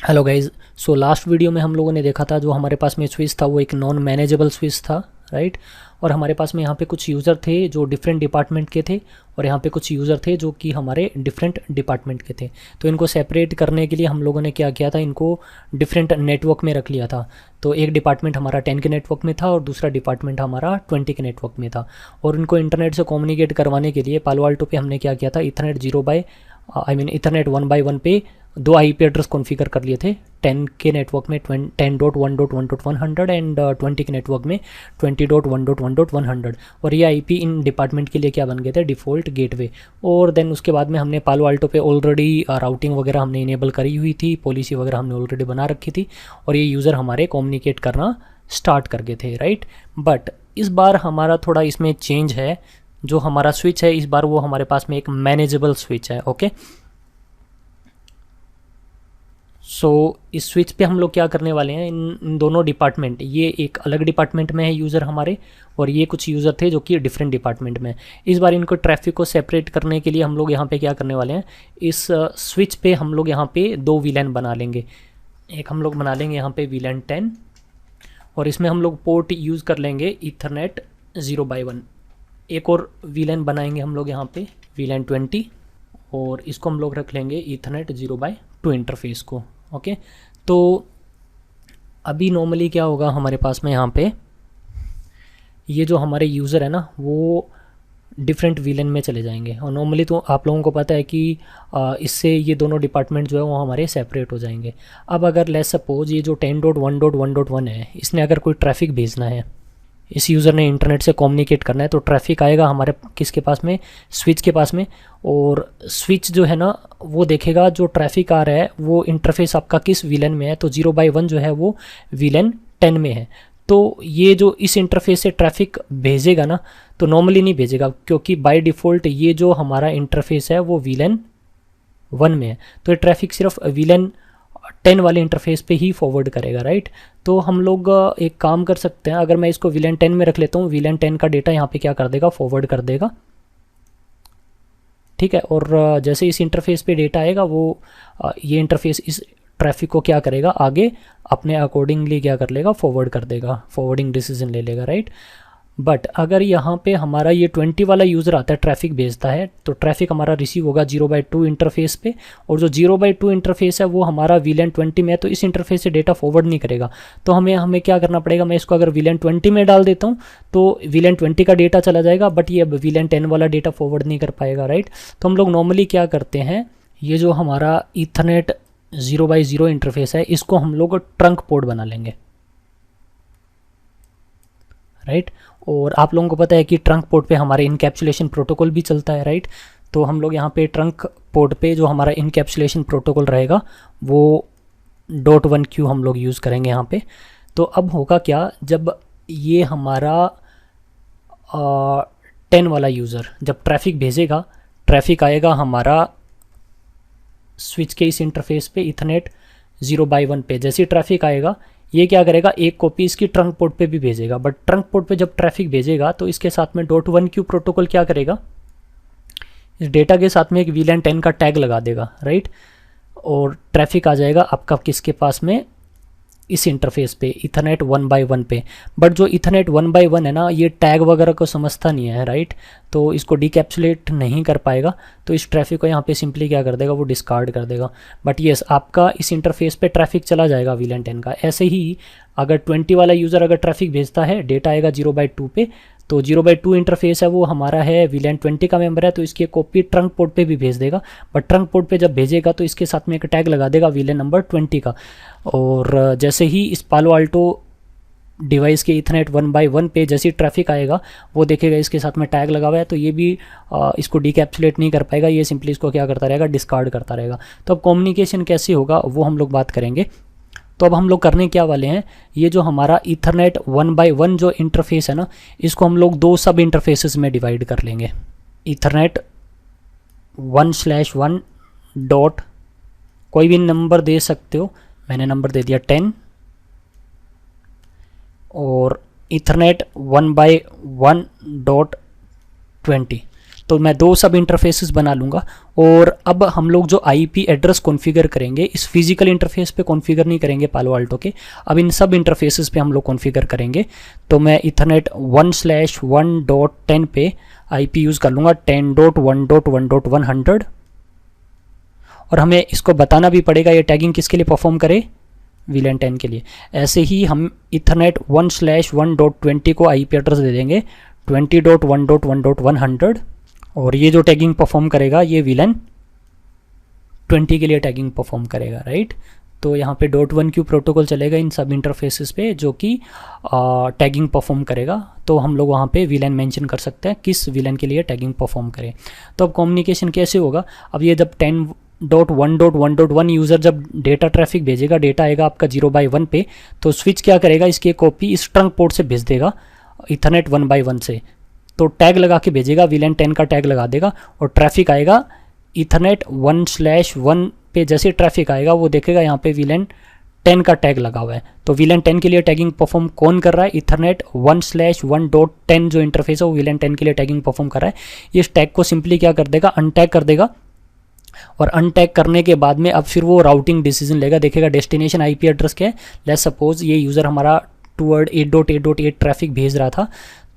Hello guys. So last video में हम लोगों ने देखा था जो हमारे पास में स्विच था वो एक नॉन मैनेजेबल स्विच था, राइट। और हमारे पास में यहाँ पे कुछ यूज़र थे जो डिफरेंट डिपार्टमेंट के थे और यहाँ पे कुछ यूज़र थे जो कि हमारे डिफरेंट डिपार्टमेंट के थे। तो इनको सेपरेट करने के लिए हम लोगों ने क्या किया था, इनको डिफरेंट नेटवर्क में रख लिया था। तो एक डिपार्टमेंट हमारा 10 के नेटवर्क में था और दूसरा डिपार्टमेंट हमारा 20 के नेटवर्क में था। और इनको इंटरनेट से कम्युनिकेट करवाने के लिए पालो अल्टो पे हमने क्या किया था, इथरनेट इथरनेट 1 by 1 पे दो आईपी एड्रेस कॉन्फ़िगर कर लिए थे। 10 के नेटवर्क में 10.1.1.100 एंड 20 के नेटवर्क में 20.1.1.100। और ये आईपी इन डिपार्टमेंट के लिए क्या बन गए थे, डिफ़ॉल्ट गेटवे। और देन उसके बाद में हमने पालो अल्टो पे ऑलरेडी राउटिंग वगैरह हमने इनेबल करी हुई थी, पॉलिसी वगैरह हमने ऑलरेडी बना रखी थी और ये यूज़र हमारे कम्युनिकेट करना स्टार्ट कर गए थे, राइट। बट इस बार हमारा थोड़ा इसमें चेंज है। जो हमारा स्विच है इस बार वो हमारे पास में एक मैनेजेबल स्विच है, ओके। सो इस स्विच पे हम लोग क्या करने वाले हैं, इन दोनों डिपार्टमेंट, ये एक अलग डिपार्टमेंट में है यूज़र हमारे और ये कुछ यूज़र थे जो कि डिफरेंट डिपार्टमेंट में। इस बार इनको ट्रैफिक को सेपरेट करने के लिए हम लोग यहाँ पे क्या करने वाले हैं, इस स्विच पे हम लोग यहाँ पे दो वीलैन बना लेंगे। एक हम लोग बना लेंगे यहाँ पे वीलैन 10 और इसमें हम लोग पोर्ट यूज़ कर लेंगे इथरनेट 0x1। एक और वीलैन बनाएंगे हम लोग यहाँ पे वीलैन 20 और इसको हम लोग रख लेंगे इथरनेट 0x2 इंटरफेस को, ओके। तो अभी नॉर्मली क्या होगा हमारे पास में यहाँ पे, ये जो हमारे यूज़र है ना वो डिफरेंट वीलन में चले जाएंगे और नॉर्मली तो आप लोगों को पता है कि इससे ये दोनों डिपार्टमेंट जो है वो हमारे सेपरेट हो जाएंगे। अब अगर लेट्स सपोज ये जो 10.1.1.1 है इसने अगर कोई ट्रैफिक भेजना है, इस यूज़र ने इंटरनेट से कम्युनिकेट करना है, तो ट्रैफिक आएगा हमारे किसके पास में, स्विच के पास में। और स्विच जो है ना वो देखेगा जो ट्रैफिक आ रहा है वो इंटरफेस आपका किस विलन में है, तो 0x1 जो है वो विलन 10 में है। तो ये जो इस इंटरफेस से ट्रैफिक भेजेगा ना, तो नॉर्मली नहीं भेजेगा क्योंकि बाय डिफ़ॉल्ट ये जो हमारा इंटरफेस है वो विलन 1 में है। तो ये ट्रैफिक सिर्फ विलन 10 वाले इंटरफेस पे ही फॉरवर्ड करेगा, राइट। तो हम लोग एक काम कर सकते हैं, अगर मैं इसको विलन 10 में रख लेता हूँ, विलन 10 का डेटा यहाँ पे क्या कर देगा, फॉरवर्ड कर देगा, ठीक है। और जैसे इस इंटरफेस पे डेटा आएगा वो ये इंटरफेस इस ट्रैफिक को क्या करेगा, आगे अपने अकॉर्डिंगली क्या कर लेगा, फॉरवर्ड कर देगा, फॉरवर्डिंग डिसीजन ले लेगा, राइट। बट अगर यहाँ पे हमारा ये 20 वाला यूज़र आता है, ट्रैफिक भेजता है, तो ट्रैफिक हमारा रिसीव होगा 0x2 इंटरफेस पे। और जो 0x2 इंटरफेस है वो हमारा वीलन 20 में है, तो इस इंटरफेस से डेटा फॉरवर्ड नहीं करेगा। तो हमें क्या करना पड़ेगा, मैं इसको अगर वीलन 20 में डाल देता हूँ तो वीलन 20 का डेटा चला जाएगा, बट ये अब वीलन 10 वाला डेटा फॉरवर्ड नहीं कर पाएगा, राइट। तो हम लोग नॉर्मली क्या करते हैं, ये जो हमारा इथरनेट 0x0 इंटरफेस है इसको हम लोग ट्रंक पोर्ट बना लेंगे, राइट। और आप लोगों को पता है कि ट्रंक पोर्ट पे हमारे इनकैप्सुलेशन प्रोटोकॉल भी चलता है, राइट। तो हम लोग यहाँ पे ट्रंक पोर्ट पे जो हमारा इनकैप्सुलेशन प्रोटोकॉल रहेगा वो .1q हम लोग यूज़ करेंगे यहाँ पे। तो अब होगा क्या, जब ये हमारा 10 वाला यूज़र जब ट्रैफिक भेजेगा, ट्रैफिक आएगा हमारा स्विच के इस इंटरफेस पे इथरनेट 0x1 पे। जैसे ट्रैफिक आएगा ये क्या करेगा, एक कॉपी इसकी ट्रंक पोर्ट पे भी भेजेगा, बट ट्रंक पोर्ट पे जब ट्रैफिक भेजेगा तो इसके साथ में .1q प्रोटोकॉल क्या करेगा, इस डेटा के साथ में एक वीलन 10 का टैग लगा देगा, राइट। और ट्रैफिक आ जाएगा आपका किसके पास में, इस इंटरफेस पे इथरनेट 1x1 पे। बट जो इथरनेट 1x1 है ना ये टैग वगैरह को समझता नहीं है, राइट। तो इसको डिकैप्सुलेट नहीं कर पाएगा, तो इस ट्रैफिक को यहाँ पे सिंपली क्या कर देगा, वो डिस्कार्ड कर देगा। बट येस, आपका इस इंटरफेस पे ट्रैफिक चला जाएगा वीलन 10 का। ऐसे ही अगर 20 वाला यूज़र अगर ट्रैफिक भेजता है, डेटा आएगा 0x2 पे, तो 0x2 इंटरफेस है वो हमारा है वीलन 20 का मेंबर है, तो इसकी कॉपी ट्रंक पोर्ट पे भी भेज देगा। बट ट्रंक पोर्ट पे जब भेजेगा तो इसके साथ में एक टैग लगा देगा वीलन नंबर 20 का। और जैसे ही इस पालो अल्टो डिवाइस के इथरनेट 1x1 पे जैसे ही ट्रैफिक आएगा वो देखेगा इसके साथ में टैग लगा हुआ है, तो ये भी इसको डिकैप्सुलेट नहीं कर पाएगा, ये सिंपली इसको क्या करता रहेगा, डिस्कार्ड करता रहेगा। तो अब कम्युनिकेशन कैसे होगा वो हम लोग बात करेंगे। तो अब हम लोग करने क्या वाले हैं, ये जो हमारा इथरनेट 1x1 जो इंटरफेस है ना इसको हम लोग दो सब इंटरफेसेस में डिवाइड कर लेंगे। इथरनेट 1/1 डॉट, कोई भी नंबर दे सकते हो, मैंने नंबर दे दिया 10, और इथरनेट 1x1.20। तो मैं दो सब इंटरफेसेस बना लूँगा और अब हम लोग जो आईपी एड्रेस कॉन्फ़िगर करेंगे इस फिजिकल इंटरफेस पे कॉन्फ़िगर नहीं करेंगे पालो अल्टो के, अब इन सब इंटरफेसेस पे हम लोग कॉन्फ़िगर करेंगे। तो मैं इथरनेट 1/1.10 पे आईपी यूज़ कर लूँगा 10.1.1.100 और हमें इसको बताना भी पड़ेगा ये टैगिंग किसके लिए परफॉर्म करे, VLAN 10 के लिए। ऐसे ही हम इथरनेट 1/1.20 को आईपी एड्रेस दे देंगे 20.1.1.100 और ये जो टैगिंग परफॉर्म करेगा ये VLAN 20 के लिए टैगिंग परफॉर्म करेगा, राइट। तो यहाँ पे .1Q प्रोटोकॉल चलेगा इन सब इंटरफेसेस पे जो कि टैगिंग परफॉर्म करेगा। तो हम लोग वहाँ पे VLAN मेंशन कर सकते हैं किस VLAN के लिए टैगिंग परफॉर्म करे। तो अब कम्युनिकेशन कैसे होगा, अब ये जब 10.1.1.1 यूज़र जब डेटा ट्रैफिक भेजेगा, डेटा आएगा आपका 0/1 पे, तो स्विच क्या करेगा, इसकी कॉपी इस ट्रंक पोर्ट से भेज देगा इथरनेट 1/1 से। तो टैग लगा के भेजेगा, VLAN 10 का टैग लगा देगा और ट्रैफिक आएगा इथरनेट 1/1 पे। जैसे ट्रैफिक आएगा वो देखेगा यहाँ पे VLAN 10 का टैग लगा हुआ है। तो VLAN 10 के लिए टैगिंग परफॉर्म कौन कर रहा है, इथरनेट 1/1.10 जो इंटरफेस है वो VLAN 10 के लिए टैगिंग परफॉर्म कर रहा है। इस टैग को सिंपली क्या कर देगा, अनटैग कर देगा और अनटैग करने के बाद में अब फिर वो राउटिंग डिसीजन लेगा, देखेगा डेस्टिनेशन आईपी एड्रेस क्या है। लेट्स सपोज ये यूज़र हमारा टूवर्ड 8.8.8 ट्रैफिक भेज रहा था,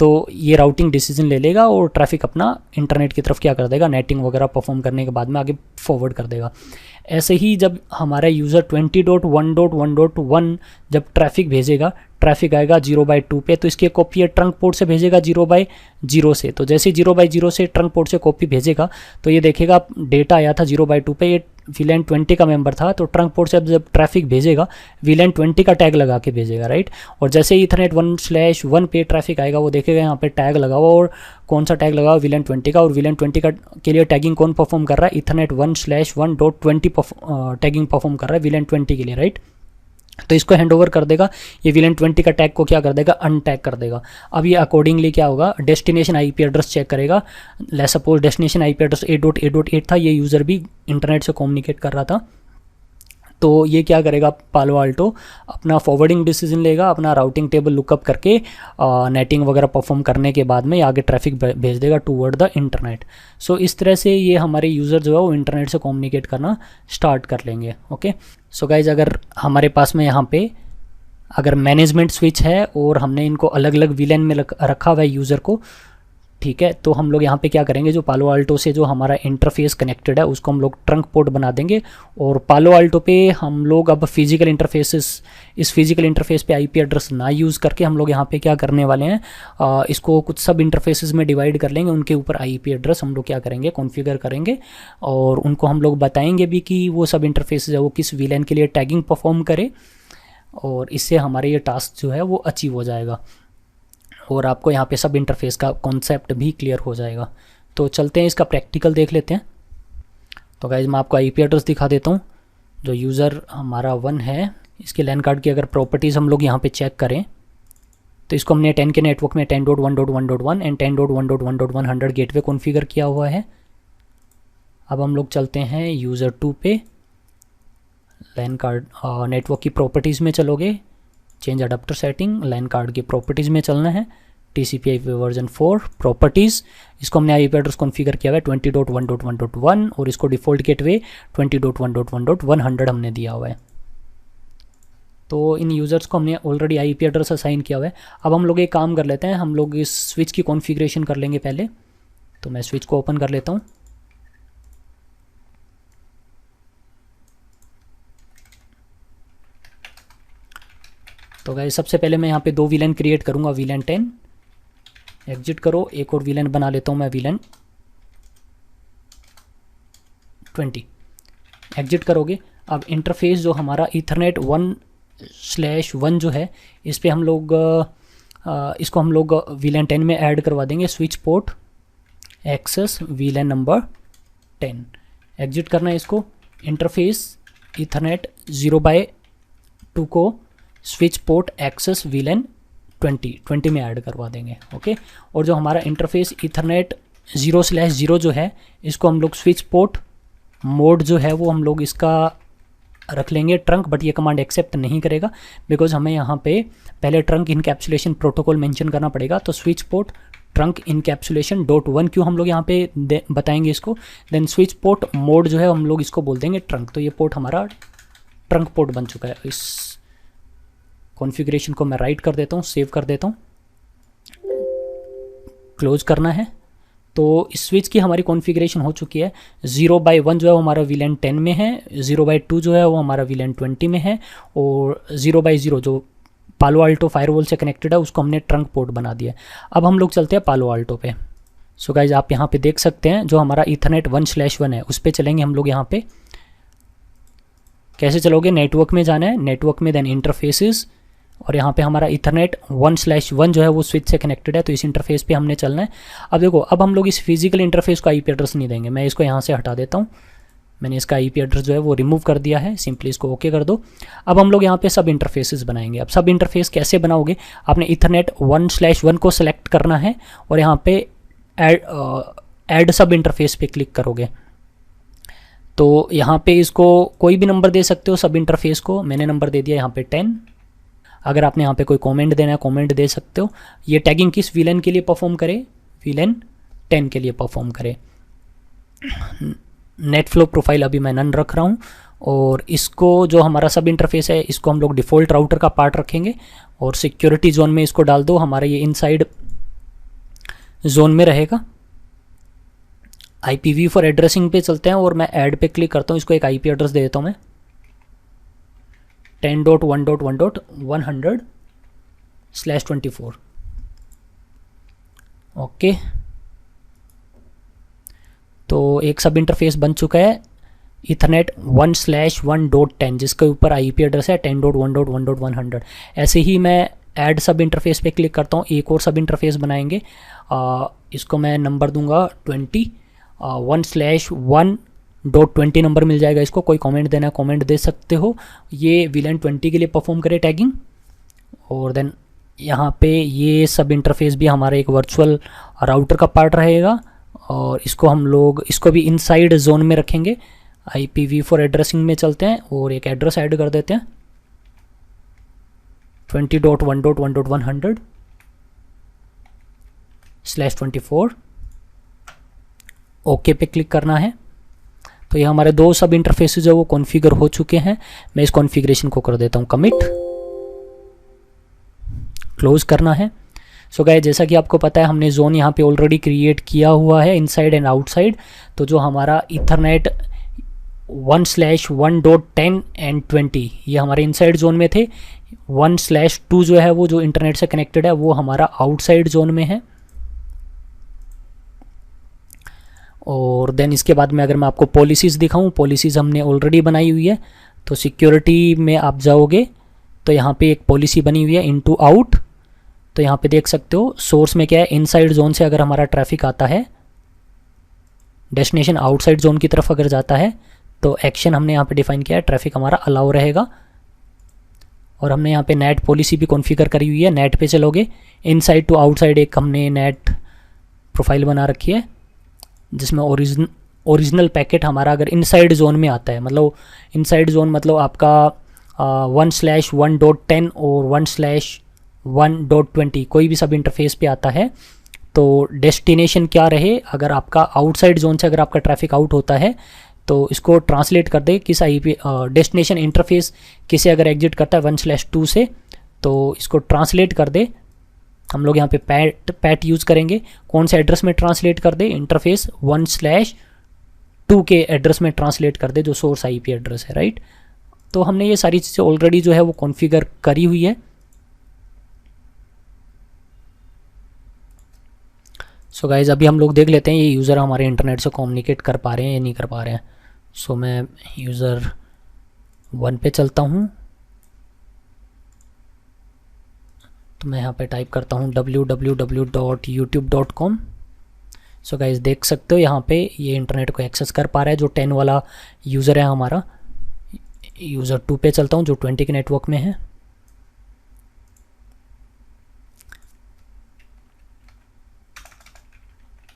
तो ये राउटिंग डिसीजन ले लेगा और ट्रैफिक अपना इंटरनेट की तरफ क्या कर देगा, नेटिंग वगैरह परफॉर्म करने के बाद में आगे फॉरवर्ड कर देगा। ऐसे ही जब हमारा यूज़र 20.1.1.1 जब ट्रैफिक भेजेगा, ट्रैफिक आएगा 0/2 पे, तो इसकी कॉपी ये ट्रंक पोर्ट से भेजेगा 0/0 से। तो जैसे 0/0 से ट्रंक पोर्ट से कॉपी भेजेगा तो ये देखेगा डेटा आया था 0/2 पे, ये VLAN 20 का मेंबर था, तो ट्रंक पोर्ट से जब ट्रैफिक भेजेगा VLAN 20 का टैग लगा के भेजेगा, राइट। और जैसे ही इथरनेट 1/1 पे ट्रैफिक आएगा वो देखेगा यहाँ पे टैग लगा हुआ, और कौन सा टैग लगा हुआ, VLAN 20 का, और VLAN 20 का के लिए टैगिंग कौन परफॉर्म कर रहा है, इथरनेट 1/1.20 टैगिंग परफॉर्म कर रहा है VLAN 20 के लिए, राइट। तो इसको हैंड ओवर कर देगा, ये VLAN 20 का टैग को क्या कर देगा, अनटैग कर देगा। अब ये अकॉर्डिंगली क्या होगा, डेस्टिनेशन आईपी एड्रेस चेक करेगा। Let's suppose destination IP address 8.8.8 था, ये यूज़र भी इंटरनेट से कम्युनिकेट कर रहा था। तो ये क्या करेगा, पालो अल्टो अपना फॉरवर्डिंग डिसीजन लेगा, अपना राउटिंग टेबल लुकअप करके नेटिंग वगैरह परफॉर्म करने के बाद में आगे ट्रैफिक भेज देगा टूवर्ड द इंटरनेट। सो इस तरह से ये हमारे यूज़र जो है वो इंटरनेट से कम्युनिकेट करना स्टार्ट कर लेंगे। ओके, सो गाइज अगर हमारे पास में यहाँ पे अगर मैनेजमेंट स्विच है और हमने इनको अलग अलग VLAN में रखा हुआ है यूज़र को, ठीक है, तो हम लोग यहाँ पे क्या करेंगे, जो पालो अल्टो से जो हमारा इंटरफेस कनेक्टेड है उसको हम लोग ट्रंक पोर्ट बना देंगे, और पालो अल्टो पे हम लोग अब फिजिकल इंटरफेसेस, इस फिजिकल इंटरफेस पे आईपी एड्रेस ना यूज़ करके हम लोग यहाँ पे क्या करने वाले हैं, इसको कुछ सब इंटरफेसेस में डिवाइड कर लेंगे, उनके ऊपर आईपी एड्रेस हम लोग क्या करेंगे, कॉन्फ़िगर करेंगे, और उनको हम लोग बताएंगे भी कि वो सब इंटरफेसेस है वो किस VLAN के लिए टैगिंग परफॉर्म करे, और इससे हमारे ये टास्क जो है वो अचीव हो जाएगा और आपको यहाँ पे सब इंटरफेस का कॉन्सेप्ट भी क्लियर हो जाएगा। तो चलते हैं इसका प्रैक्टिकल देख लेते हैं। तो गाइज मैं आपको आईपी एड्रेस दिखा देता हूँ। जो यूज़र हमारा 1 है, इसके लैन कार्ड की अगर प्रॉपर्टीज़ हम लोग यहाँ पे चेक करें तो इसको हमने 10 के नेटवर्क में 10.1.1.1 एंड 10.1.1.100 गेटवे कॉन्फ़िगर किया हुआ है। अब हम लोग चलते हैं यूज़र 2 पे, लैन कार्ड नेटवर्क की प्रॉपर्टीज़ में चलोगे, चेंज अडाप्टर सेटिंग, लैन कार्ड की प्रॉपर्टीज़ में चलना है, TCP/IP वर्जन 4 प्रॉपर्टीज़, इसको हमने आईपी एड्रेस कॉन्फ़िगर किया हुआ है 20.1.1.1 और इसको डिफ़ॉल्ट गेटवे 20.1.1.100 हमने दिया हुआ है। तो इन यूज़र्स को हमने ऑलरेडी आईपी एड्रेस असाइन किया हुआ है। अब हम लोग एक काम कर लेते हैं, हम लोग इस स्विच की कॉन्फ़िगरेशन कर लेंगे पहले। तो मैं स्विच को ओपन कर लेता हूँ। तो गाइस सबसे पहले मैं यहाँ पे 2 VLAN क्रिएट करूँगा, VLAN 10, एग्जिट करो, एक और VLAN बना लेता हूँ मैं, VLAN 20, एग्जिट करोगे। अब इंटरफेस जो हमारा इथरनेट 1/1 जो है, इस पे हम लोग इसको हम लोग VLAN 10 में ऐड करवा देंगे, switch port access VLAN number 10, exit करना है इसको। इंटरफेस इथरनेट 0/2 को स्विच पोर्ट एक्सेस VLAN 20 में ऐड करवा देंगे। ओके, और जो हमारा इंटरफेस इथरनेट 0/0 जो है, इसको हम लोग स्विच पोर्ट मोड जो है वो हम लोग इसका रख लेंगे ट्रंक, बट ये कमांड एक्सेप्ट नहीं करेगा बिकॉज हमें यहाँ पे पहले ट्रंक इनकैप्सुलेशन प्रोटोकॉल मेंशन करना पड़ेगा। तो switch port trunk encapsulation dot 1 क्यों हम लोग यहाँ पे बताएंगे इसको। देन स्विच पोर्ट मोड जो है हम लोग इसको बोल देंगे ट्रंक। तो ये पोर्ट हमारा ट्रंक पोर्ट बन चुका है। इस कॉन्फ़िगरेशन को मैं राइट कर देता हूँ, सेव कर देता हूँ, क्लोज करना है। तो इस स्विच की हमारी कॉन्फ़िगरेशन हो चुकी है। 0/1 जो है वो हमारा VLAN 10 में है, 0/2 जो है वो हमारा VLAN 20 में है, और 0/0 जो पालो आल्टो फायरवॉल से कनेक्टेड है उसको हमने ट्रंक पोर्ट बना दिया। अब हम लोग चलते हैं पालो आल्टो पे। सो गाइज आप यहाँ पे देख सकते हैं जो हमारा ईथरनेट 1/1 है उस पर चलेंगे हम लोग। यहाँ पे कैसे चलोगे, नेटवर्क में जाना है, नेटवर्क में देन इंटरफेसेस, और यहाँ पे हमारा ईथरनेट 1/1 जो है वो स्विच से कनेक्टेड है, तो इस इंटरफेस पे हमने चलना है। अब देखो, अब हम लोग इस फिजिकल इंटरफेस को IP एड्रेस नहीं देंगे, मैं इसको यहाँ से हटा देता हूँ। मैंने इसका IP एड्रेस जो है वो रिमूव कर दिया है, सिंपली इसको ओके कर दो। अब हम लोग यहाँ पे सब इंटरफेसेस बनाएंगे। अब सब इंटरफेस कैसे बनाओगे, आपने ईथरनेट 1/1 को सेलेक्ट करना है और यहाँ पे ऐड सब इंटरफेस पे क्लिक करोगे। तो यहाँ पे इसको कोई भी नंबर दे सकते हो सब इंटरफेस को, मैंने नंबर दे दिया यहाँ पे 10। अगर आपने यहाँ पे कोई कमेंट देना है कमेंट दे सकते हो। ये टैगिंग किस VLAN के लिए परफॉर्म करे, VLAN 10 के लिए परफॉर्म करे। नेट फ्लो प्रोफाइल अभी मैं नन रख रहा हूँ, और इसको जो हमारा सब इंटरफेस है इसको हम लोग डिफ़ॉल्ट राउटर का पार्ट रखेंगे, और सिक्योरिटी जोन में इसको डाल दो, हमारा ये इनसाइड जोन में रहेगा। IPv4 एड्रेसिंग पे चलते हैं और मैं ऐड पे क्लिक करता हूँ, इसको एक IP एड्रेस दे देता हूँ मैं 10.1.1.100/24। ओके, तो एक सब इंटरफेस बन चुका है ईथरनेट 1/1.10 जिसके ऊपर IP एड्रेस है 10.1.1.100। ऐसे ही मैं ऐड सब इंटरफेस पे क्लिक करता हूँ, एक और सब इंटरफेस बनाएंगे। इसको मैं नंबर दूंगा 20, 1/1.20 नंबर मिल जाएगा इसको। कोई कमेंट देना है कमेंट दे सकते हो। ये VLAN 20 के लिए परफॉर्म करे टैगिंग। और देन यहाँ पे ये सब इंटरफेस भी हमारा एक वर्चुअल राउटर का पार्ट रहेगा, और इसको हम लोग इसको भी इनसाइड जोन में रखेंगे। IPv4 एड्रेसिंग में चलते हैं और एक एड्रेस ऐड कर देते हैं 20.1.1.100/24। ओके पे क्लिक करना है। तो ये हमारे दो सब इंटरफेसेस जो वो कॉन्फ़िगर हो चुके हैं। मैं इस कॉन्फ़िगरेशन को कर देता हूँ कमिट, क्लोज करना है। सो गाइस जैसा कि आपको पता है हमने जोन यहाँ पे ऑलरेडी क्रिएट किया हुआ है इनसाइड एंड आउटसाइड। तो जो हमारा ईथरनेट 1/1.10 एंड 20 ये हमारे इनसाइड जोन में थे। 1/2 जो है वो जो इंटरनेट से कनेक्टेड है वो हमारा आउटसाइड जोन में है। और देन इसके बाद में अगर मैं आपको पॉलिसीज़ दिखाऊं, पॉलिसीज़ हमने ऑलरेडी बनाई हुई है। तो सिक्योरिटी में आप जाओगे तो यहाँ पे एक पॉलिसी बनी हुई है इनटू आउट। तो यहाँ पे देख सकते हो सोर्स में क्या है, इनसाइड जोन से अगर हमारा ट्रैफिक आता है, डेस्टिनेशन आउटसाइड जोन की तरफ अगर जाता है तो एक्शन हमने यहाँ पे डिफाइन किया है, ट्रैफिक हमारा अलाउ रहेगा। और हमने यहाँ पे नेट पॉलिसी भी कॉन्फ़िगर करी हुई है। नेट पे चलोगे, इनसाइड टू आउटसाइड एक हमने नेट प्रोफाइल बना रखी है जिसमें ओरिजिनल पैकेट हमारा अगर इनसाइड जोन में आता है, मतलब इनसाइड जोन मतलब आपका 1/1.10 और 1/1.20 कोई भी सब इंटरफेस पे आता है तो डेस्टिनेशन क्या रहे। अगर आपका आउटसाइड जोन से अगर आपका ट्रैफिक आउट होता है तो इसको ट्रांसलेट कर दे किस IP डेस्टिनेशन इंटरफेस किसे अगर एग्जिट करता है 1/2 से, तो इसको ट्रांसलेट कर दे। हम लोग यहाँ पे पैट यूज़ करेंगे। कौन से एड्रेस में ट्रांसलेट कर दे, इंटरफेस 1/2 के एड्रेस में ट्रांसलेट कर दे जो सोर्स IP एड्रेस है, राइट। तो हमने ये सारी चीज़ें ऑलरेडी जो है वो कॉन्फ़िगर करी हुई है। सो गाइज अभी हम लोग देख लेते हैं ये यूज़र हमारे इंटरनेट से कम्युनिकेट कर पा रहे हैं या नहीं कर पा रहे हैं। सो मैं यूज़र 1 पे चलता हूँ। तो मैं यहाँ पे टाइप करता हूँ www.youtube.com। सो गाइज देख सकते हो यहाँ पे ये इंटरनेट को एक्सेस कर पा रहा है जो 10 वाला यूज़र है हमारा। यूज़र 2 पे चलता हूँ जो 20 के नेटवर्क में है।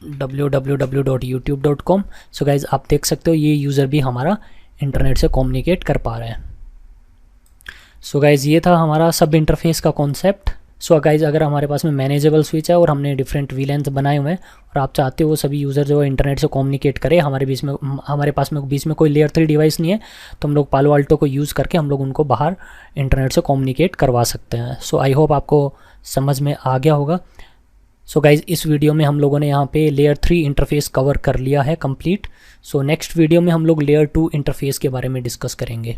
www.youtube.com। सो गाइज आप देख सकते हो ये यूज़र भी हमारा इंटरनेट से कम्युनिकेट कर पा रहे हैं। सो गाइज ये था हमारा सब इंटरफेस का कॉन्सेप्ट। सो गाइज, अगर हमारे पास में मैनेजेबल स्विच है और हमने डिफरेंट वी लेंथ बनाए हुए हैं और आप चाहते हो सभी यूज़र जो है इंटरनेट से कम्युनिकेट करें, हमारे पास में बीच में कोई लेयर 3 डिवाइस नहीं है, तो हम लोग पालो अल्टो को यूज़ करके हम लोग उनको बाहर इंटरनेट से कम्युनिकेट करवा सकते हैं। सो आई होप आपको समझ में आ गया होगा। सो गाइज, इस वीडियो में हम लोगों ने यहाँ पे लेयर 3 इंटरफेस कवर कर लिया है कंप्लीट। सो नेक्स्ट वीडियो में हम लोग लेयर 2 इंटरफेस के बारे में डिस्कस करेंगे।